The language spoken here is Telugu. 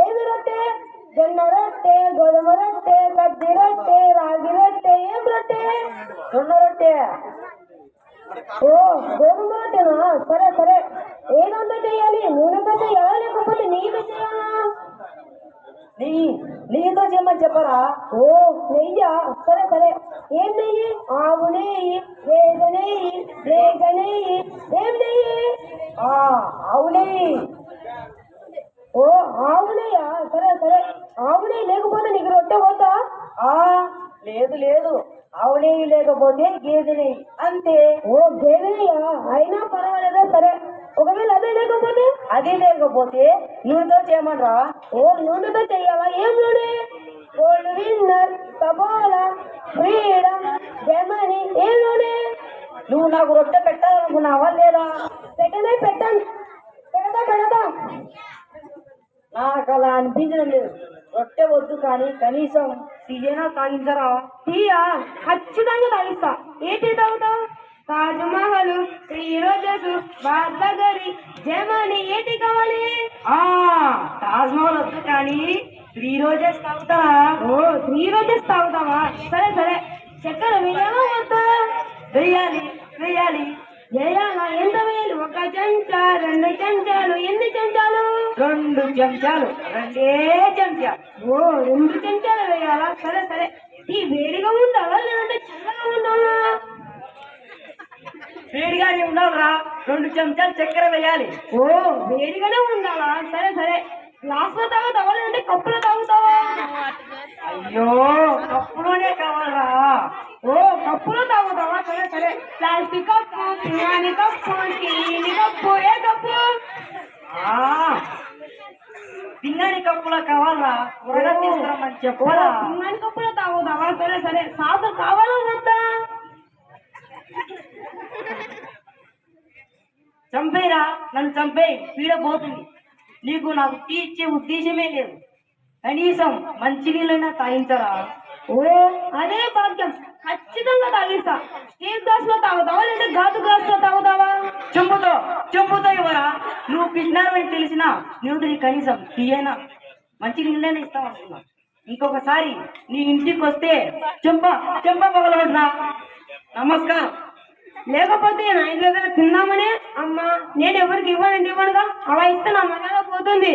ఏమి రొట్టె? జొన్న రొట్టె, గోధుమ రొట్టె, సజ్జి రొట్టె, రాగి రొట్టె. ఏం రొట్టె? జొన్న రొట్టె. ఓ గోధుమ రొట్టెనా? సరే సరే. ఏదంతా చేయాలి? నూనెతో చేయాలా లేకపోతే నెయ్యితో చేయాలా? నెయ్యితో చేయమని చెప్పరా? ఓ నెయ్యా? సరే సరే. ఏం నెయ్యి? ఆవు నెయ్యి, వేగ నెయ్యి, రేగ నెయ్యి. ఏం నెయ్యి? ఆవు నెయ్యి. ఓ ఆవు నెయ్యా? సరే సరే. ఆవు నెయ్యి లేకపోతే నీకు రొట్టె పోతా? లేదు లేదు, ఆవు నెయ్యి లేకపోతే గేదె నెయ్యి అంతే. ఓ గేదె నెయ్యా? అయినా పర్వాలేదా? సరే. ఒకవేళ అదే లేకపోతే? అది లేకపోతే నూనెతో చేయమనరా? ఓ నూనెతో చెయ్యాలా? ఏం నూనె? Gold winner, Saffola, freedom, Gemini. ఏం నూనె? నువ్వు నాకు రొట్టె పెట్టాలనుకున్నావా లేదా? పెట్టనే పెట్టాను. పెడతా. నాకు అలా అనిపించడం లేదు. రొట్టె వద్దు, కానీ కనీసం టీయేనా తాగించరా? టీయా? ఖచ్చితంగా తాగిస్తా. ఏ టీ తాగుతావు? తాజ్ మహల్, శ్రీ రోజెస్, బాద్నగరి, జెమనీ. ఏ టీ కావాలి? తాజ్ మహల్ వద్దు, కానీ 3 రోజెస్ తాగుతారా? ఓ 3 రోజెస్ తాగుతావా? సరే సరే. చక్కెర వేయాలా వద్దా? వెయ్యాలి. వేయాలా? ఎంత వేయాలి? 1 చెంచా, 2 చెంచాలు? ఎన్ని చెంచాలు? 2 చెంచాలు. 2 చెంచాలు. ఓ 2 చెంచాలు వేయాలా? సరే సరే. ఈ వేడిగా ఉండాలా లేదంటే చల్లగా ఉండాలా? వేడిగానే ఉండాలరా. 2 చెంచాలు చక్కెర వేయాలి. ఓ వేడిగానే ఉండాలా? సరే సరే. గ్లాస్ లో తాగుతావా లేదంటే కప్పులో తాగుతావా? అయ్యో, కప్పులోనే కావాలరా. ఓ కప్పులో తాగుతావా? సరే సరే. ప్లాస్టిక్ కప్పు, పియాని కప్పు, స్టీల్ కప్పు. ఏ కప్పు? పిన్నాని కప్పులో కావాలరా. త్వరగా తీసుకురమ్మని చెప్పరా? పియాని కప్పులో తాగుతావా? సరే సరే. సాసు కావాలా వద్దా? చంపేరా, నన్ను చంపేయి. పీడ పోతుంది. నీకు నాకు టీ ఇచ్చే ఉద్దేశమే లేదు. కనీసం మంచినీళ్ళైనా తాగించరా? ఓ అదే భాగ్యం. ఖచ్చితంగా తాగిస్తా. స్టీల్ గ్లాస్ లో తాగుతావా లేదా గాజు గ్లాస్ లో తాగుతావా? చెంపుతో ఇవ్వరా. నువ్వు పిన్నారని తెలిసినా నువ్వు కనీసం టీ అయినా మంచి నీళ్ళైనా ఇస్తావు అనుకున్నా. ఇంకొకసారి నీ ఇంటికి వస్తే చెంప పగలగొట్రా. నమస్కారం. లేకపోతే నా ఇంట్లో ఏదైనా తిందామని అమ్మా నేను ఎవరికి ఇవ్వనుగా అలా ఇస్తే నా మర్యాద పోతుంది.